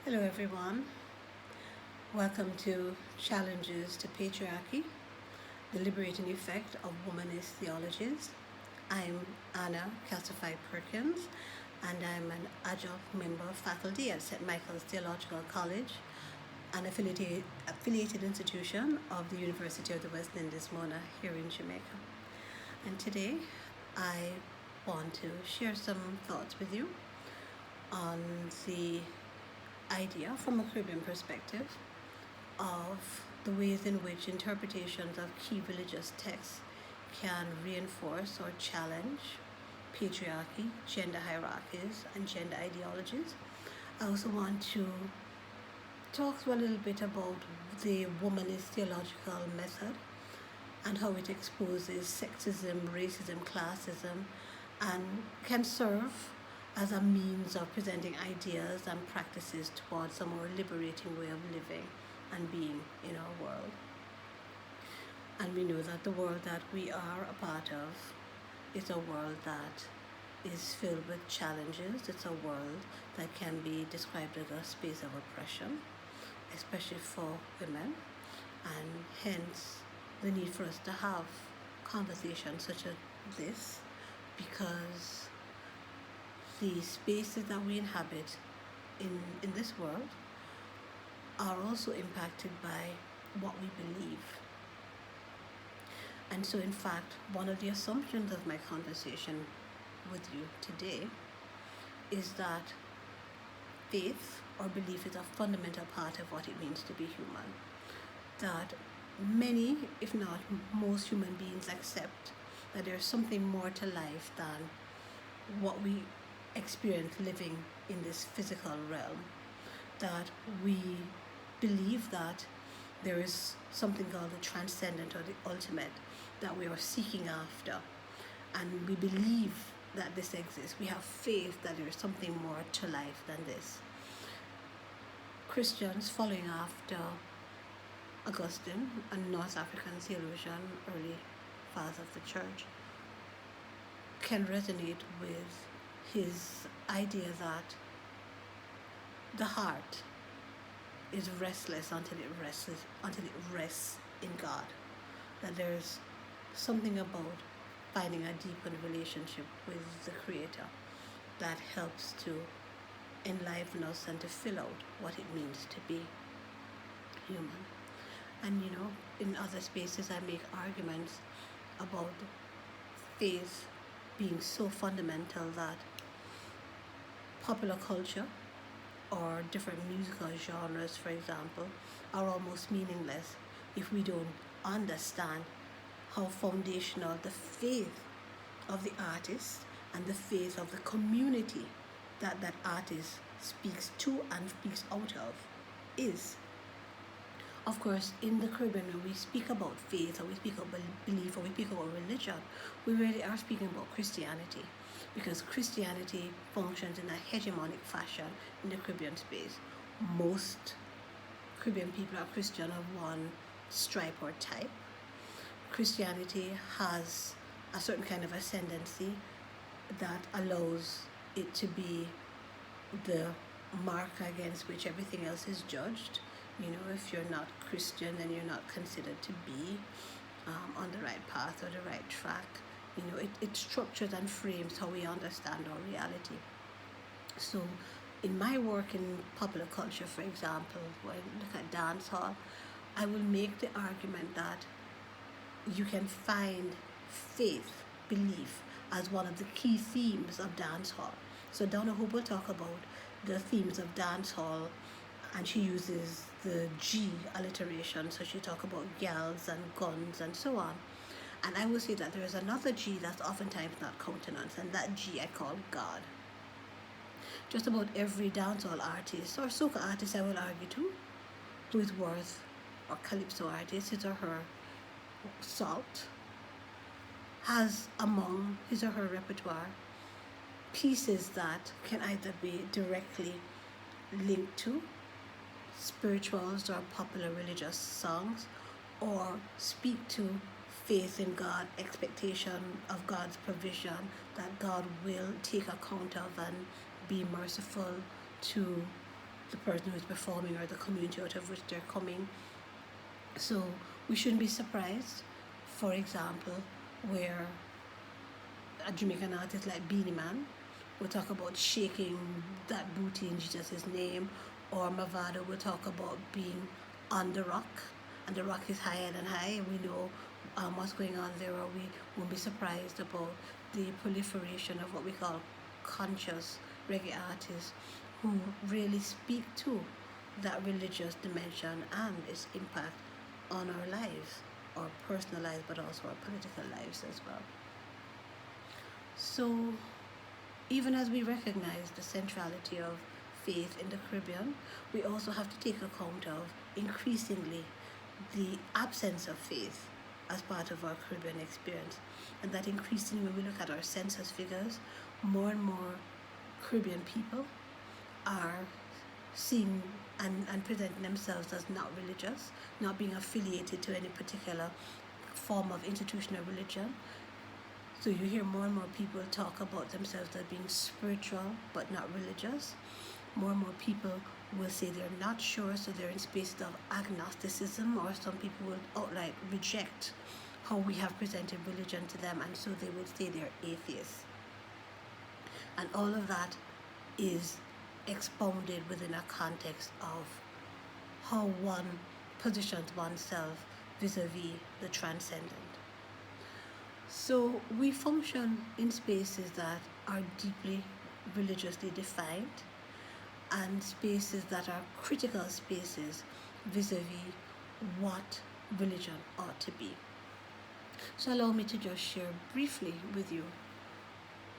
Hello, everyone. Welcome to Challenges to Patriarchy, the liberating effect of womanist theologies. I'm Anna Kasafi Perkins, and I'm an adjunct member of faculty at St. Michael's Theological College, an affiliated institution of the University of the West Indies, Mona, here in Jamaica. And today, I want to share some thoughts with you on the idea from a Caribbean perspective of the ways in which interpretations of key religious texts can reinforce or challenge patriarchy, gender hierarchies, and gender ideologies. I also want to talk a little bit about the womanist theological method and how it exposes sexism, racism, classism, and can serve as a means of presenting ideas and practices towards a more liberating way of living and being in our world. And we know that the world that we are a part of is a world that is filled with challenges. It's a world that can be described as a space of oppression, especially for women, and hence the need for us to have conversations such as this, because the spaces that we inhabit in this world are also impacted by what we believe. And so, in fact, one of the assumptions of my conversation with you today is that faith or belief is a fundamental part of what it means to be human. That many, if not most human beings accept that there's something more to life than what we experience living in this physical realm, that we believe that there is something called the transcendent or the ultimate that we are seeking after, and we believe that this exists. We have faith that there is something more to life than this. Christians, following after Augustine, a North African theologian, early father of the church, can resonate with his idea that the heart is restless until it rests in God. That there's something about finding a deepened relationship with the Creator that helps to enliven us and to fill out what it means to be human. And in other spaces I make arguments about faith being so fundamental that popular culture or different musical genres, for example, are almost meaningless if we don't understand how foundational the faith of the artist and the faith of the community that that artist speaks to and speaks out of is. Of course, in the Caribbean, when we speak about faith, or we speak about belief, or we speak about religion, we really are speaking about Christianity, because Christianity functions in a hegemonic fashion in the Caribbean space. Most Caribbean people are Christian of one stripe or type. Christianity has a certain kind of ascendancy that allows it to be the mark against which everything else is judged. If you're not Christian, then you're not considered to be on the right path or the right track. It structures and frames how we understand our reality. So in my work in popular culture, for example, when I look at dancehall, I will make the argument that you can find faith, belief, as one of the key themes of dancehall. So Donna Hope will talk about the themes of dancehall, and she uses the G alliteration, so she talks about gals and guns and so on. And I will say that there is another G that's oftentimes not countenanced, and that G I call God. Just about every dancehall artist, or soca artist I will argue too, who is worth, or calypso artist, his or her salt, has among his or her repertoire pieces that can either be directly linked to spirituals or popular religious songs, or speak to faith in God, expectation of God's provision, that God will take account of and be merciful to the person who is performing or the community out of which they're coming. So we shouldn't be surprised, for example, where a Jamaican artist like Beanie Man will talk about shaking that booty in Jesus' name, or Mavado will talk about being on the rock, and the rock is higher than high, and we know what's going on there, or we won't be surprised about the proliferation of what we call conscious reggae artists who really speak to that religious dimension and its impact on our lives, our personal lives, but also our political lives as well. So, even as we recognize the centrality of faith in the Caribbean, we also have to take account of increasingly the absence of faith as part of our Caribbean experience. And that increasingly, when we look at our census figures, more and more Caribbean people are seen and presenting themselves as not religious, not being affiliated to any particular form of institutional religion. So you hear more and more people talk about themselves as being spiritual but not religious. More and more people will say they're not sure, so they're in spaces of agnosticism, or some people will outright reject how we have presented religion to them, and so they would say they're atheists. And all of that is expounded within a context of how one positions oneself vis-a-vis the transcendent. So we function in spaces that are deeply religiously defined, and spaces that are critical spaces vis-a-vis what religion ought to be. So allow me to just share briefly with you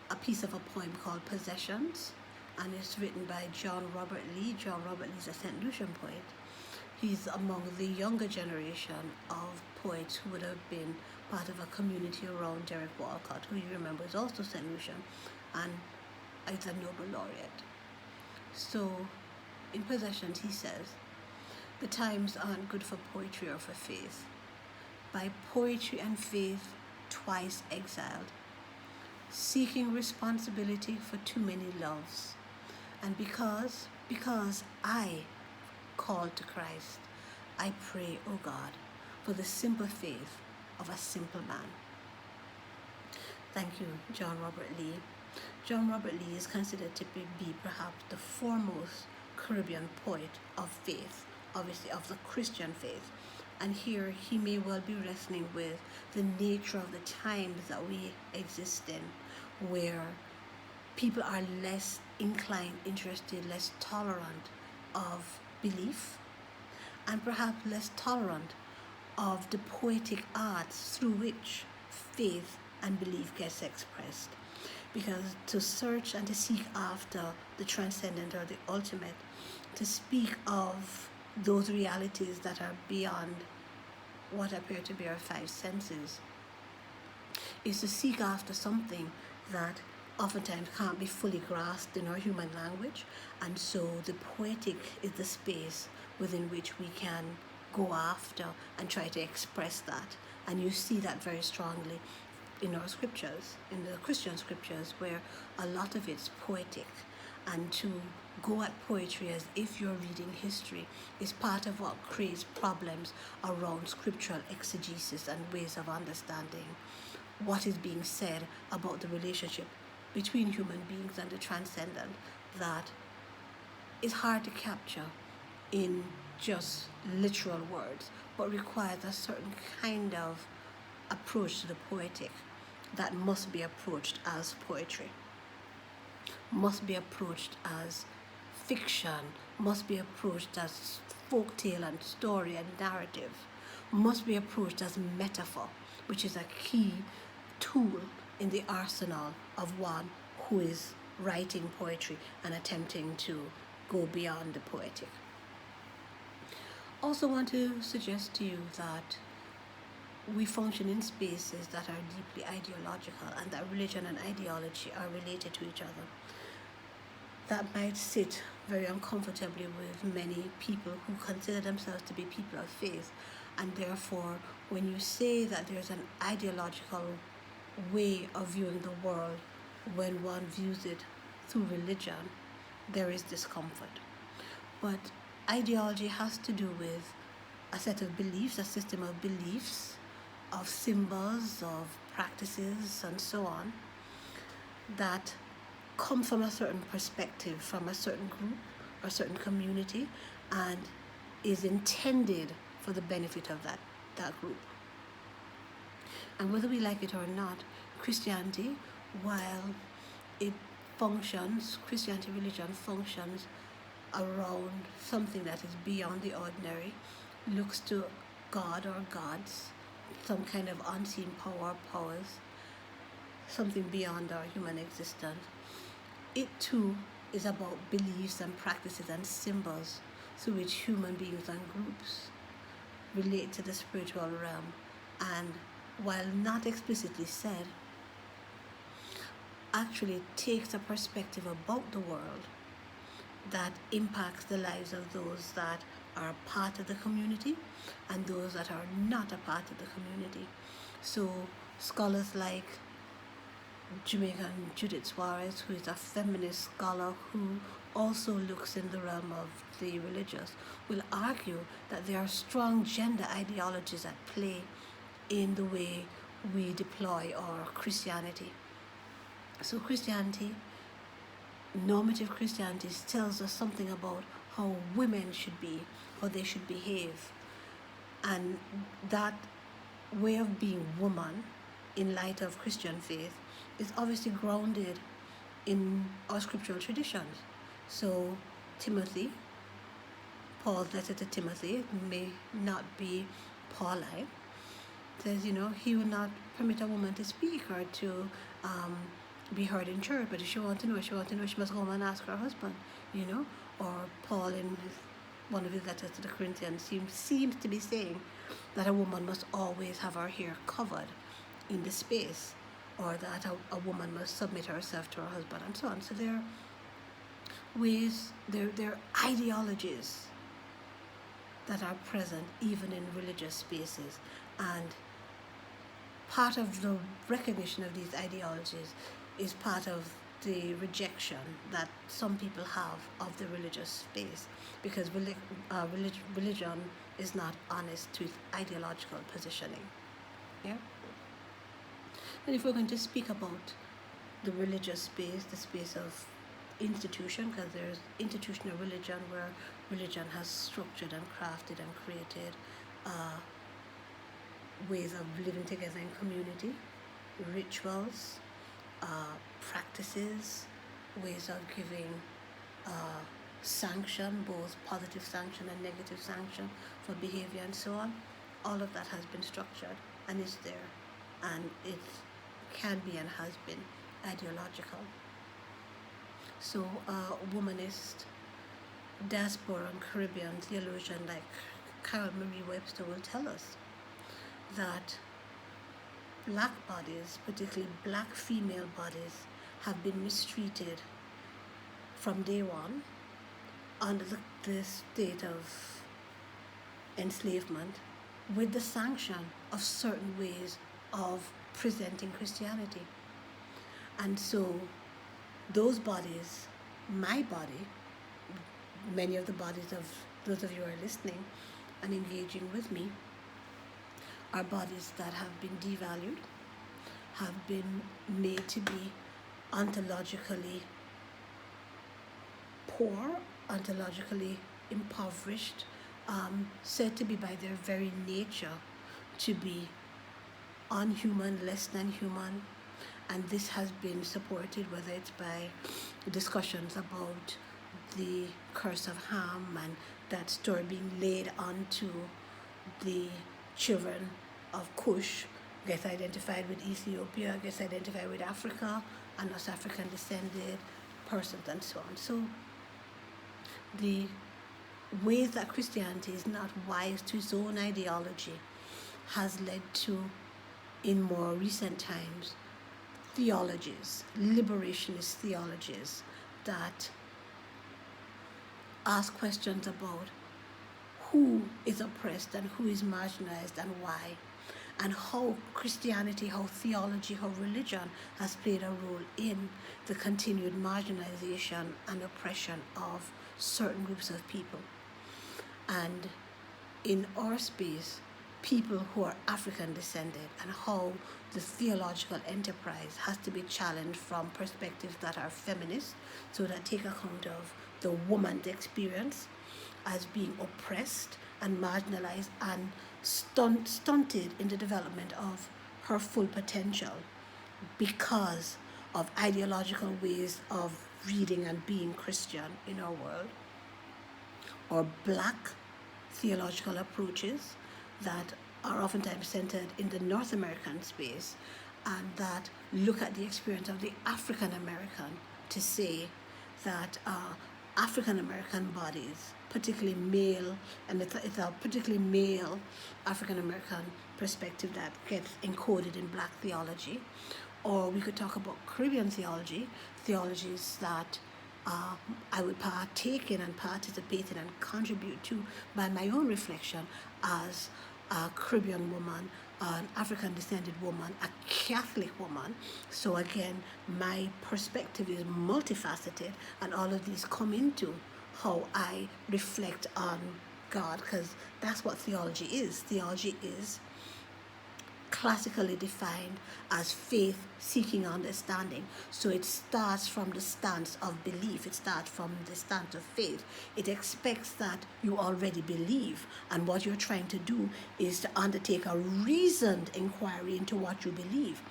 a piece of a poem called Possessions, and it's written by John Robert Lee. John Robert Lee is a St. Lucian poet. He's among the younger generation of poets who would have been part of a community around Derek Walcott, who you remember is also St. Lucian and is a Nobel laureate. So in Possessions he says, "The times aren't good for poetry or for faith. By poetry and faith twice exiled, seeking responsibility for too many loves. And because I called to Christ, I pray, O God, for the simple faith of a simple man." Thank you, John Robert Lee. John Robert Lee is considered to be perhaps the foremost Caribbean poet of faith, obviously of the Christian faith. And here he may well be wrestling with the nature of the times that we exist in, where people are less inclined, interested, less tolerant of belief, and perhaps less tolerant of the poetic arts through which faith and belief gets expressed. Because to search and to seek after the transcendent or the ultimate, to speak of those realities that are beyond what appear to be our five senses, is to seek after something that oftentimes can't be fully grasped in our human language. And so the poetic is the space within which we can go after and try to express that. And you see that very strongly in our scriptures, in the Christian scriptures, where a lot of it's poetic. And to go at poetry as if you're reading history is part of what creates problems around scriptural exegesis and ways of understanding what is being said about the relationship between human beings and the transcendent, that is hard to capture in just literal words, but requires a certain kind of approach to the poetic that must be approached as poetry, must be approached as fiction, must be approached as folktale and story and narrative, must be approached as metaphor, which is a key tool in the arsenal of one who is writing poetry and attempting to go beyond the poetic. Also want to suggest to you that we function in spaces that are deeply ideological, and that religion and ideology are related to each other. That might sit very uncomfortably with many people who consider themselves to be people of faith, and therefore when you say that there's an ideological way of viewing the world when one views it through religion, there is discomfort. but ideology has to do with a set of beliefs, a system of beliefs, of symbols, of practices, and so on, that come from a certain perspective, from a certain group or certain community, and is intended for the benefit of that group. And whether we like it or not, Christianity, while it Christianity religion functions around something that is beyond the ordinary, looks to God or gods, some kind of unseen power, powers, something beyond our human existence. It too is about beliefs and practices and symbols through which human beings and groups relate to the spiritual realm, and while not explicitly said, actually takes a perspective about the world that impacts the lives of those that are part of the community and those that are not a part of the community. So scholars like Jamaican Judith Suarez, who is a feminist scholar who also looks in the realm of the religious, will argue that there are strong gender ideologies at play in the way we deploy our Christianity. So Christianity, normative Christianity, tells us something about how women should be, how they should behave. And that way of being woman in light of Christian faith is obviously grounded in our scriptural traditions. So Timothy, Paul's letter to Timothy, may not be Pauline, says, he will not permit a woman to speak or to be heard in church, but if she wants to know, she must go home and ask her husband, Or Paul in one of his letters to the Corinthians seems to be saying that a woman must always have her hair covered in the space, or that a woman must submit herself to her husband, and so on. So there are ways, there are ideologies that are present even in religious spaces, and part of the recognition of these ideologies is part of the rejection that some people have of the religious space, because religion is not honest to its ideological positioning. Yeah. And if we're going to speak about the religious space, the space of institution, because there's institutional religion where religion has structured and crafted and created ways of living together in community, rituals, practices, ways of giving sanction, both positive sanction and negative sanction for behavior and so on. All of that has been structured and is there, and it can be and has been ideological. So womanist, diaspora and Caribbean theologian like Carol Marie Webster will tell us that black bodies, particularly black female bodies, have been mistreated from day one under the state of enslavement, with the sanction of certain ways of presenting Christianity. And so those bodies, my body, many of the bodies of those of you who are listening and engaging with me, are bodies that have been devalued, have been made to be ontologically poor, ontologically impoverished, said to be by their very nature to be unhuman, less than human. And this has been supported, whether it's by discussions about the curse of Ham and that story being laid onto the children of Cush, gets identified with Ethiopia, gets identified with Africa, and us African descended persons and so on. So the ways that Christianity is not wise to its own ideology has led to, in more recent times, theologies, liberationist theologies that ask questions about who is oppressed and who is marginalized and why, and how Christianity, how theology, how religion has played a role in the continued marginalization and oppression of certain groups of people. And in our space, people who are African descended, and how the theological enterprise has to be challenged from perspectives that are feminist, so that take account of the woman's experience as being oppressed and marginalized and stunted in the development of her full potential because of ideological ways of reading and being Christian in our world, or black theological approaches that are oftentimes centered in the North American space and that look at the experience of the African American to say that African American bodies, particularly male, and it's a particularly male African American perspective that gets encoded in black theology. Or we could talk about Caribbean theology, theologies that I would partake in and participate in and contribute to by my own reflection as a Caribbean woman, an African descended woman, a Catholic woman. So again, my perspective is multifaceted, and all of these come into how I reflect on God, because that's what theology is. Theology is classically defined as faith seeking understanding. So it starts from the stance of belief, it starts from the stance of faith. It expects that you already believe, and what you're trying to do is to undertake a reasoned inquiry into what you believe.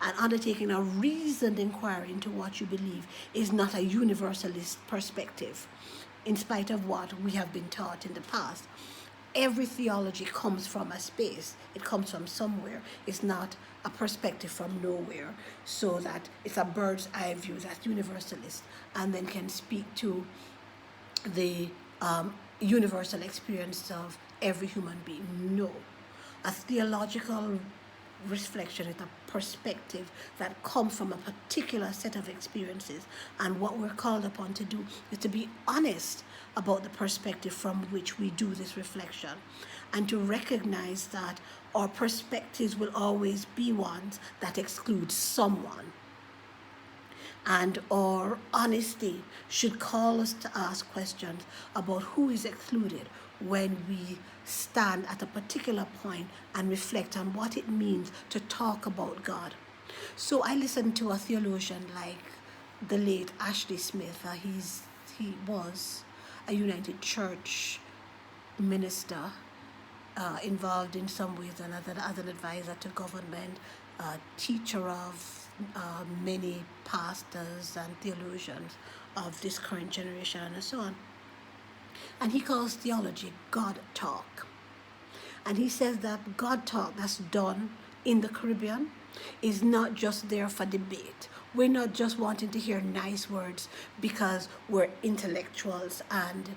And undertaking a reasoned inquiry into what you believe is not a universalist perspective, in spite of what we have been taught in the past. Every theology comes from a space. It comes from somewhere. It's not a perspective from nowhere, so that it's a bird's eye view that's universalist and then can speak to the universal experience of every human being. No. A theological reflection is a perspective that comes from a particular set of experiences, and what we're called upon to do is to be honest about the perspective from which we do this reflection, and to recognize that our perspectives will always be ones that exclude someone. And our honesty should call us to ask questions about who is excluded when we stand at a particular point and reflect on what it means to talk about God. So I listened to a theologian like the late Ashley Smith. He was a United Church minister, involved in some ways and as an advisor to government, teacher of many pastors and theologians of this current generation and so on. And he calls theology God talk. And he says that God talk that's done in the Caribbean is not just there for debate. We're not just wanting to hear nice words because we're intellectuals and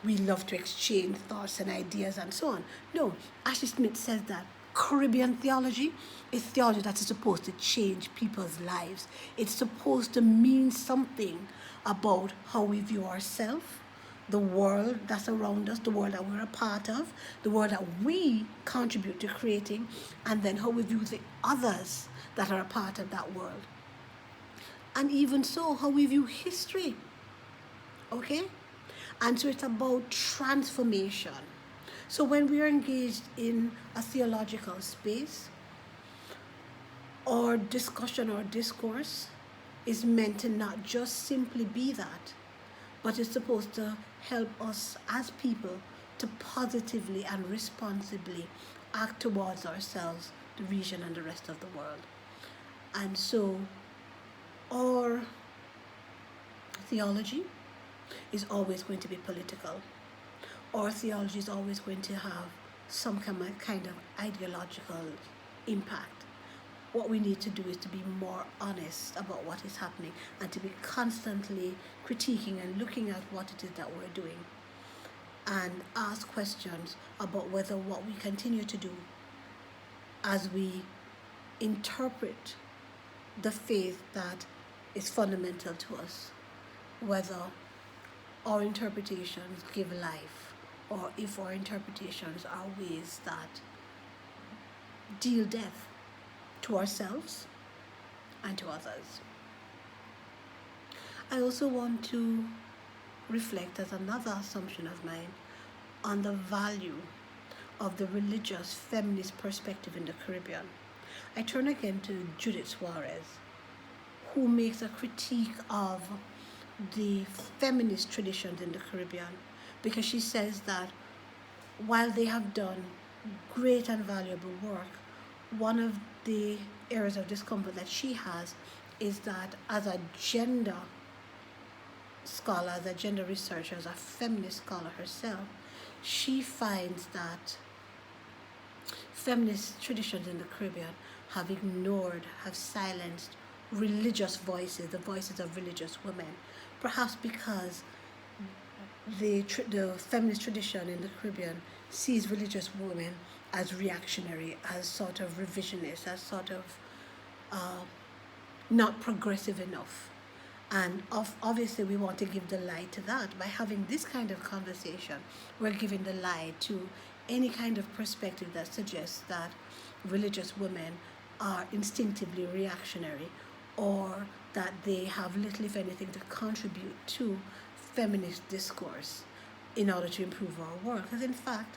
we love to exchange thoughts and ideas and so on. No, Ashley Smith says that Caribbean theology is theology that is supposed to change people's lives. It's supposed to mean something about how we view ourselves, the world that's around us, the world that we're a part of, the world that we contribute to creating, and then how we view the others that are a part of that world. And even so, how we view history. Okay? And so it's about transformation. So when we are engaged in a theological space, our discussion or discourse is meant to not just simply be that, but it's supposed to help us as people to positively and responsibly act towards ourselves, the region, and the rest of the world. And so our theology is always going to be political. Our theology is always going to have some kind of ideological impact. What we need to do is to be more honest about what is happening and to be constantly critiquing and looking at what it is that we're doing, and ask questions about whether what we continue to do as we interpret the faith that is fundamental to us, whether our interpretations give life, or if our interpretations are ways that deal death to ourselves and to others. I also want to reflect, as another assumption of mine, on the value of the religious feminist perspective in the Caribbean. I turn again to Judith Suarez, who makes a critique of the feminist traditions in the Caribbean, because she says that while they have done great and valuable work, one of the areas of discomfort that she has is that as a gender scholar, as a gender researcher, as a feminist scholar herself, she finds that feminist traditions in the Caribbean have ignored, have silenced religious voices, the voices of religious women, perhaps because the feminist tradition in the Caribbean sees religious women as reactionary, as sort of revisionist, as sort of not progressive enough. And obviously we want to give the lie to that. By having this kind of conversation, we're giving the lie to any kind of perspective that suggests that religious women are instinctively reactionary, or that they have little, if anything, to contribute to feminist discourse in order to improve our world. Because in fact,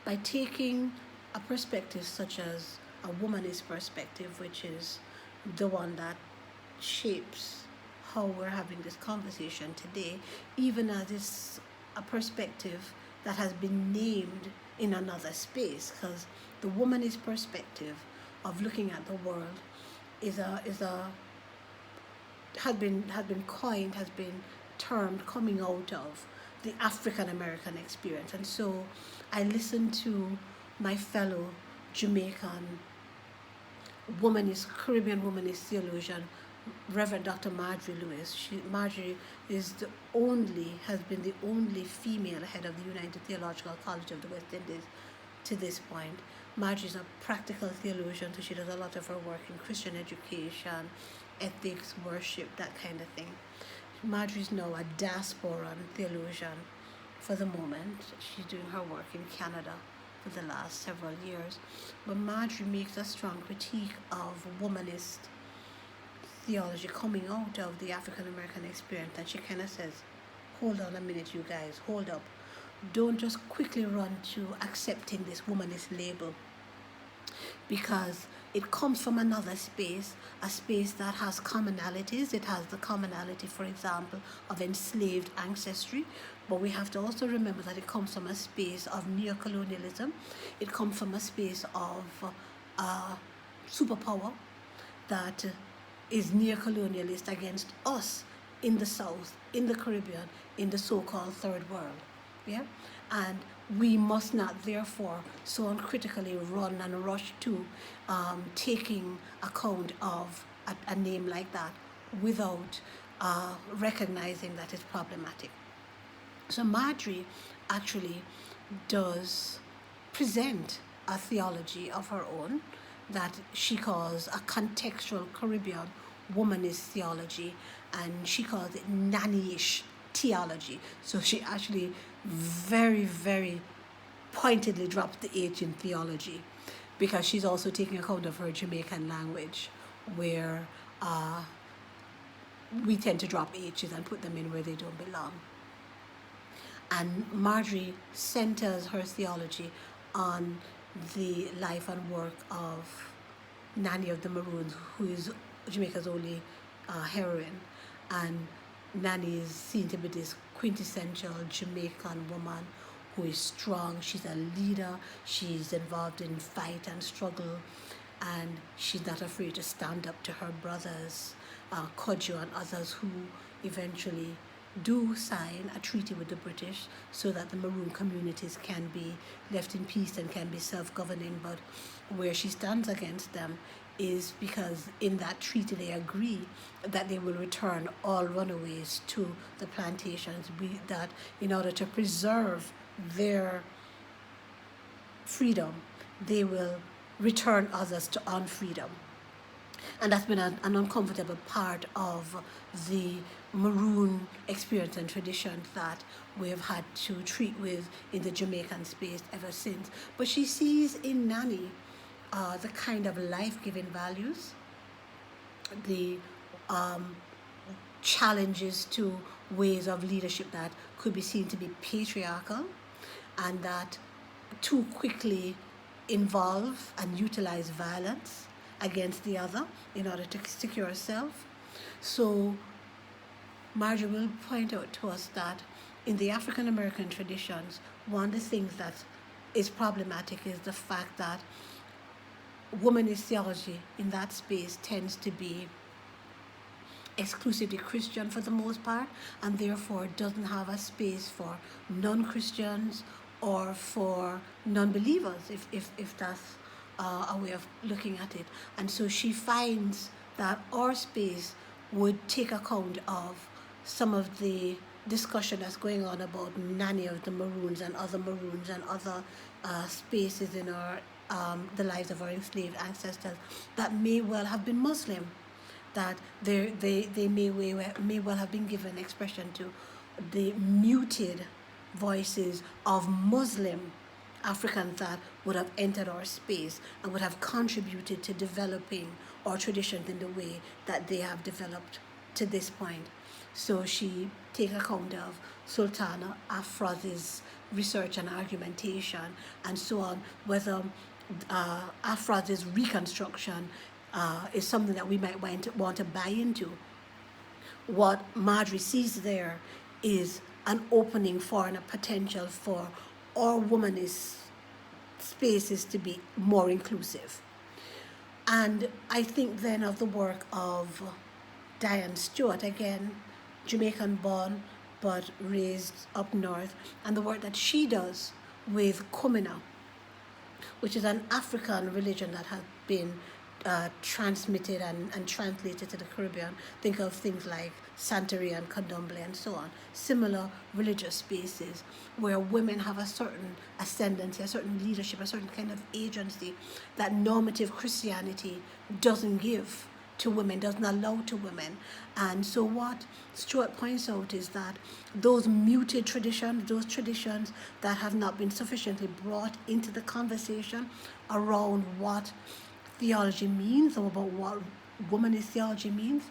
by taking a perspective such as a womanist perspective, which is the one that shapes how we're having this conversation today, even as it's a perspective that has been named in another space, because the womanist perspective of looking at the world had been coined, has been termed, coming out of the African American experience. And so I listened to my fellow Jamaican Caribbean womanist theologian, Reverend Dr. Marjorie Lewis. Marjorie has been the only female head of the United Theological College of the West Indies to this point. Marjorie is a practical theologian, so she does a lot of her work in Christian education, ethics, worship, that kind of thing. Marjorie is now a diasporan theologian for the moment. She's doing her work in Canada for the last several years. But Marjorie makes a strong critique of womanist theology coming out of the African American experience, and she kind of says, hold on a minute, you guys, hold up. Don't just quickly run to accepting this womanist label, because it comes from another space, a space that has commonalities. It has the commonality, for example, of enslaved ancestry, but we have to also remember that it comes from a space of neocolonialism. It comes from a space of superpower that is neocolonialist against us in the South, in the Caribbean, in the so-called third world. Yeah? And we must not therefore so uncritically run and rush to taking account of a name like that without recognizing that it's problematic. So Marjorie actually does present a theology of her own that she calls a contextual Caribbean womanist theology, and she calls it nanny-ish theology. So she actually very, very pointedly drops the H in theology, because she's also taking account of her Jamaican language, where we tend to drop H's and put them in where they don't belong. And Marjorie centers her theology on the life and work of Nanny of the Maroons, who is Jamaica's only heroine. And Nanny is seen to be this quintessential Jamaican woman who is strong. She's a leader. She's involved in fight and struggle, and she's not afraid to stand up to her brothers, Kodjo and others, who eventually do sign a treaty with the British so that the Maroon communities can be left in peace and can be self-governing. But where she stands against them is because in that treaty they agree that they will return all runaways to the plantations, that in order to preserve their freedom, they will return others to unfreedom. And that's been an uncomfortable part of the Maroon experience and tradition that we have had to treat with in the Jamaican space ever since. But she sees in Nanny the kind of life-giving values, the challenges to ways of leadership that could be seen to be patriarchal and that too quickly involve and utilize violence against the other in order to secure self. So Marjorie will point out to us that in the African American traditions, one of the things that is problematic is the fact that womanist theology in that space tends to be exclusively Christian for the most part, and therefore doesn't have a space for non-Christians or for non-believers, if that's a way of looking at it. And so she finds that our space would take account of some of the discussion that's going on about nanny of the Maroons and other spaces in our the lives of our enslaved ancestors that may well have been Muslim, that they may well have been given expression to the muted voices of Muslim Africans that would have entered our space and would have contributed to developing our traditions in the way that they have developed to this point. So she takes account of Sultana Afraz's research and argumentation and so on, whether Afraz's reconstruction is something that we might want to buy into. What Marjorie sees there is an opening for and a potential for our womanist spaces to be more inclusive. And I think then of the work of Diane Stewart, again, Jamaican born but raised up north, and the work that she does with Kumina, which is an African religion that has been transmitted and translated to the Caribbean. Think of things like Santeria and Candomblé and so on. Similar religious spaces where women have a certain ascendancy, a certain leadership, a certain kind of agency that normative Christianity doesn't give to women, doesn't allow to women. And so what Stewart points out is that those muted traditions, those traditions that have not been sufficiently brought into the conversation around what theology means or about what womanist theology means,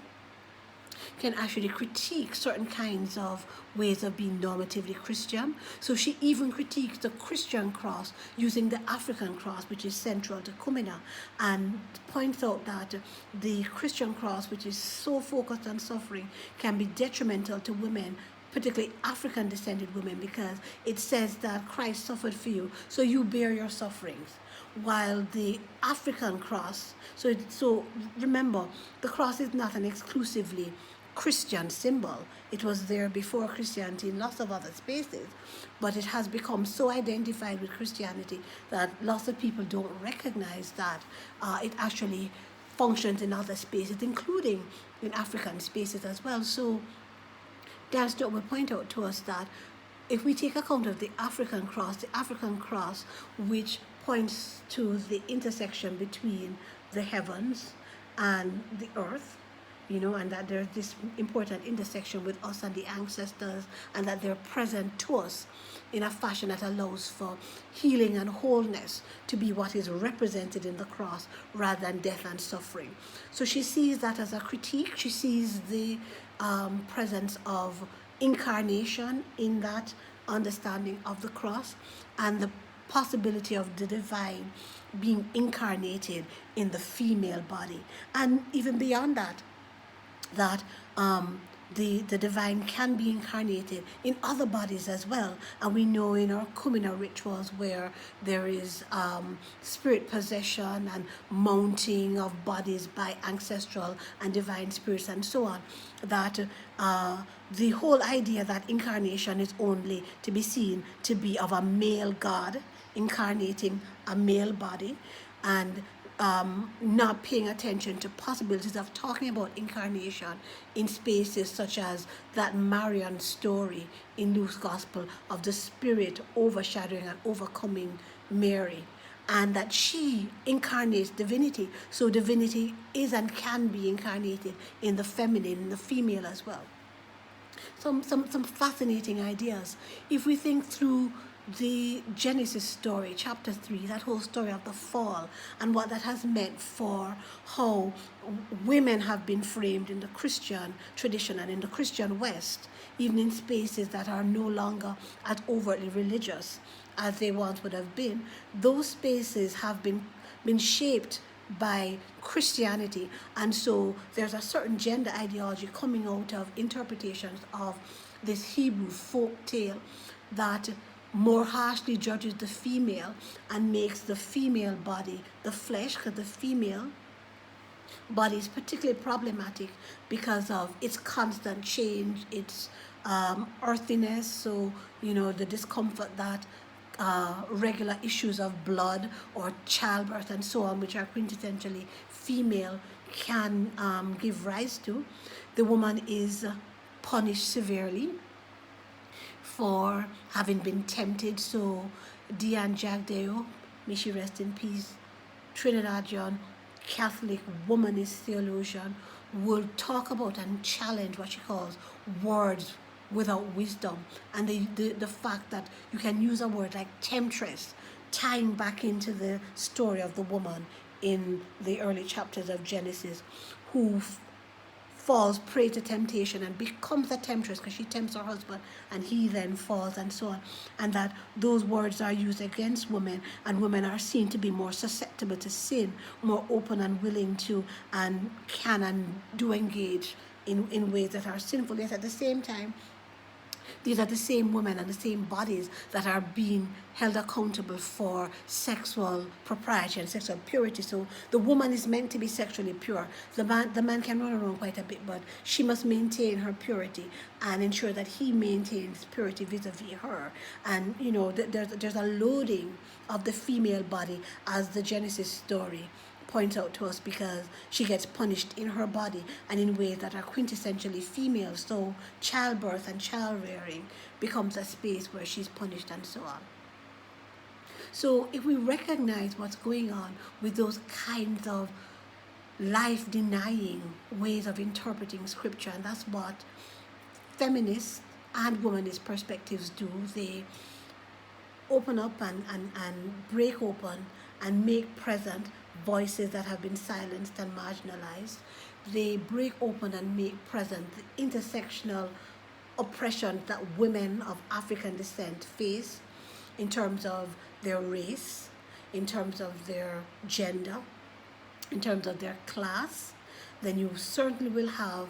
can actually critique certain kinds of ways of being normatively Christian. So she even critiques the Christian cross using the African cross, which is central to Kumina, and points out that the Christian cross, which is so focused on suffering, can be detrimental to women, particularly African descended women, because it says that Christ suffered for you, so you bear your sufferings. While the African cross, so remember, the cross is not an exclusively Christian symbol. It was there before Christianity in lots of other spaces, but it has become so identified with Christianity that lots of people don't recognize that it actually functions in other spaces, including in African spaces as well. So Dan Stewart will point out to us that if we take account of the African cross, which points to the intersection between the heavens and the earth, and that there's this important intersection with us and the ancestors, and that they're present to us in a fashion that allows for healing and wholeness to be what is represented in the cross rather than death and suffering. So she sees that as a critique. She sees the presence of incarnation in that understanding of the cross, and the possibility of the divine being incarnated in the female body. And even beyond that, the divine can be incarnated in other bodies as well. And we know in our Kumina rituals where there is spirit possession and mounting of bodies by ancestral and divine spirits and so on, that the whole idea that incarnation is only to be seen to be of a male God incarnating a male body, and not paying attention to possibilities of talking about incarnation in spaces such as that Marian story in Luke's Gospel of the Spirit overshadowing and overcoming Mary, and that she incarnates divinity. So divinity is and can be incarnated in the feminine, in the female as well. Some fascinating ideas. If we think through the Genesis story, chapter 3, that whole story of the fall and what that has meant for how women have been framed in the Christian tradition and in the Christian West, even in spaces that are no longer as overtly religious as they once would have been. Those spaces have been shaped by Christianity, and so there's a certain gender ideology coming out of interpretations of this Hebrew folk tale that more harshly judges the female and makes the female body, the flesh, because the female body is particularly problematic because of its constant change, its earthiness, so, the discomfort that regular issues of blood or childbirth and so on, which are quintessentially female, can give rise to. The woman is punished severely for having been tempted. So Diane Jagdeo, may she rest in peace, Trinidadian Catholic womanist theologian, will talk about and challenge what she calls words without wisdom, and the fact that you can use a word like temptress, tying back into the story of the woman in the early chapters of Genesis, who falls prey to temptation and becomes a temptress because she tempts her husband and he then falls, and so on, and that those words are used against women, and women are seen to be more susceptible to sin, more open and willing to and can and do engage in ways that are sinful. Yet at the same time, these are the same women and the same bodies that are being held accountable for sexual propriety and sexual purity. So the woman is meant to be sexually pure. The man can run around quite a bit, but she must maintain her purity and ensure that he maintains purity vis-a-vis her. And there's a loading of the female body, as the Genesis story points out to us, because she gets punished in her body and in ways that are quintessentially female. So childbirth and child rearing becomes a space where she's punished, and so on. So if we recognize what's going on with those kinds of life-denying ways of interpreting scripture, and that's what feminist and womanist perspectives do, they open up and break open and make present voices that have been silenced and marginalized. They break open and make present the intersectional oppression that women of African descent face in terms of their race, in terms of their gender, in terms of their class. Then you certainly will have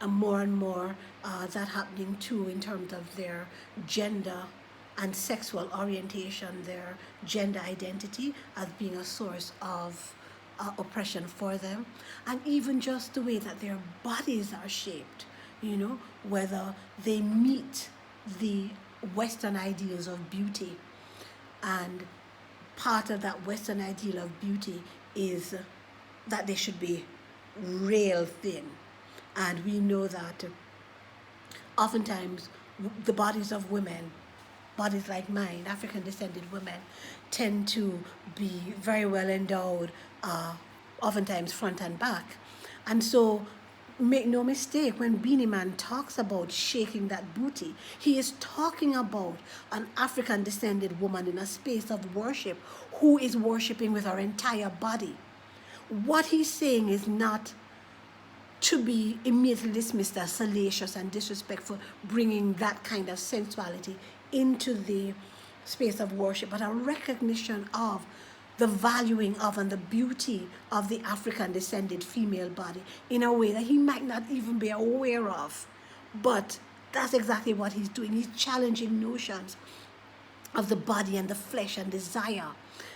more and more that happening too in terms of their gender and sexual orientation, their gender identity as being a source of oppression for them, and even just the way that their bodies are shaped, whether they meet the Western ideals of beauty. And part of that Western ideal of beauty is that they should be rail thin. And we know that oftentimes the bodies of women, bodies like mine, African descended women, tend to be very well endowed, oftentimes front and back. And so make no mistake, when Beanie Man talks about shaking that booty, he is talking about an African descended woman in a space of worship who is worshiping with her entire body. What he's saying is not to be immediately dismissed as salacious and disrespectful, bringing that kind of sensuality into the space of worship, but a recognition of the valuing of and the beauty of the African descended female body in a way that he might not even be aware of. But that's exactly what he's doing. He's challenging notions of the body and the flesh and desire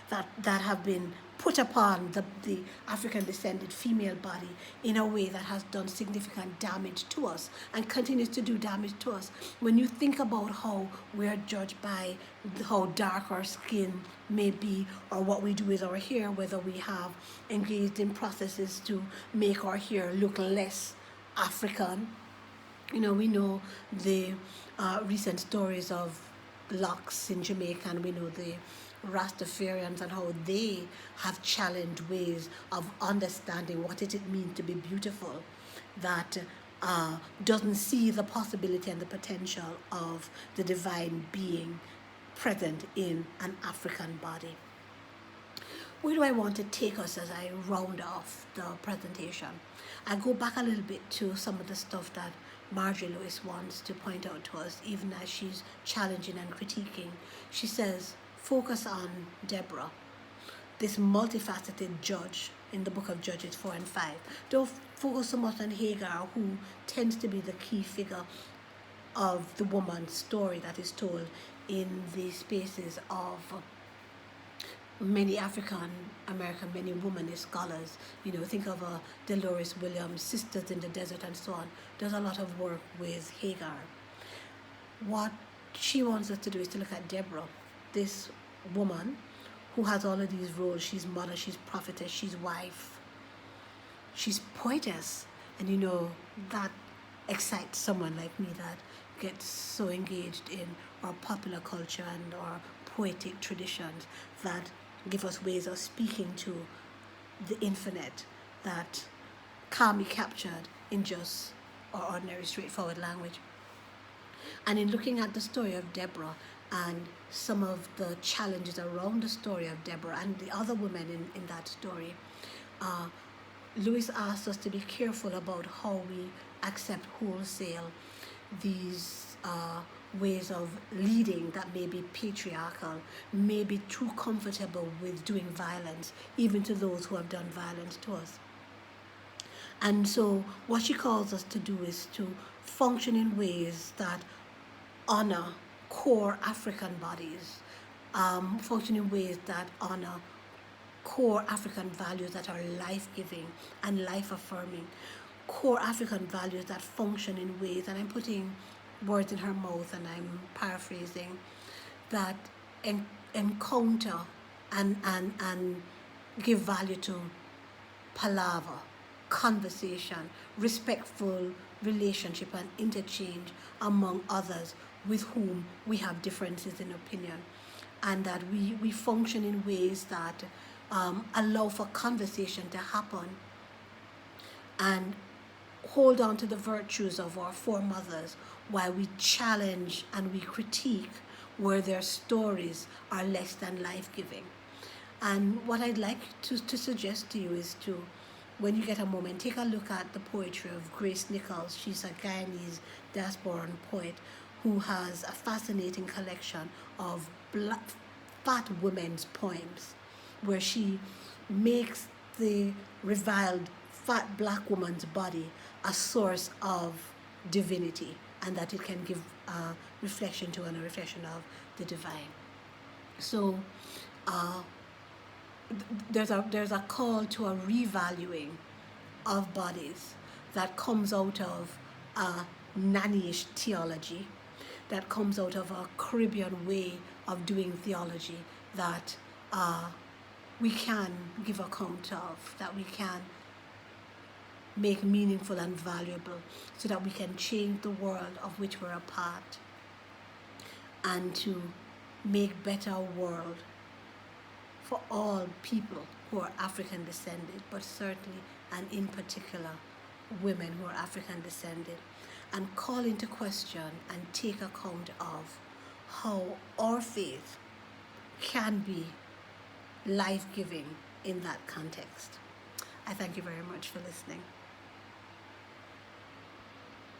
that have been put upon the African descended female body in a way that has done significant damage to us and continues to do damage to us. When you think about how we are judged by how dark our skin may be, or what we do with our hair, whether we have engaged in processes to make our hair look less African. We know the recent stories of locks in Jamaica, and we know the Rastafarians and how they have challenged ways of understanding what it means to be beautiful, that doesn't see the possibility and the potential of the divine being present in an African body. Where do I want to take us as I round off the presentation? I go back a little bit to some of the stuff that Marjorie Lewis wants to point out to us, even as she's challenging and critiquing. She says, focus on Deborah, this multifaceted judge in the book of Judges 4 and 5. Don't focus so much on Hagar, who tends to be the key figure of the woman's story that is told in the spaces of many African American, many womanist scholars. Think of Dolores Williams, Sisters in the Desert, and so on. Does a lot of work with Hagar. What she wants us to do is to look at Deborah, this woman who has all of these roles. She's mother, she's prophetess, she's wife, she's poetess, and that excites someone like me that gets so engaged in our popular culture and our poetic traditions that give us ways of speaking to the infinite that can't be captured in just our ordinary straightforward language. And in looking at the story of Deborah and some of the challenges around the story of Deborah and the other women in that story, Lewis asks us to be careful about how we accept wholesale these ways of leading that may be patriarchal, may be too comfortable with doing violence, even to those who have done violence to us. And so what she calls us to do is to function in ways that honor core African bodies, function in ways that honor core African values that are life-giving and life-affirming, core African values that function in ways, and I'm putting words in her mouth and I'm paraphrasing, that encounter and give value to palaver, conversation, respectful relationship and interchange among others with whom we have differences in opinion, and that we function in ways that allow for conversation to happen and hold on to the virtues of our foremothers while we challenge and we critique where their stories are less than life-giving. And what I'd like to suggest to you is to, when you get a moment, take a look at the poetry of Grace Nichols. She's a Guyanese diasporan poet who has a fascinating collection of fat women's poems, where she makes the reviled fat black woman's body a source of divinity, and that it can give reflection to and a reflection of the divine. So there's a call to a revaluing of bodies that comes out of a nannyish theology, that comes out of a Caribbean way of doing theology, that we can give account of, that we can make meaningful and valuable, so that we can change the world of which we're a part, and to make better world for all people who are African descended, but certainly and in particular women who are African descended, and call into question and take account of how our faith can be life-giving in that context. I thank you very much for listening.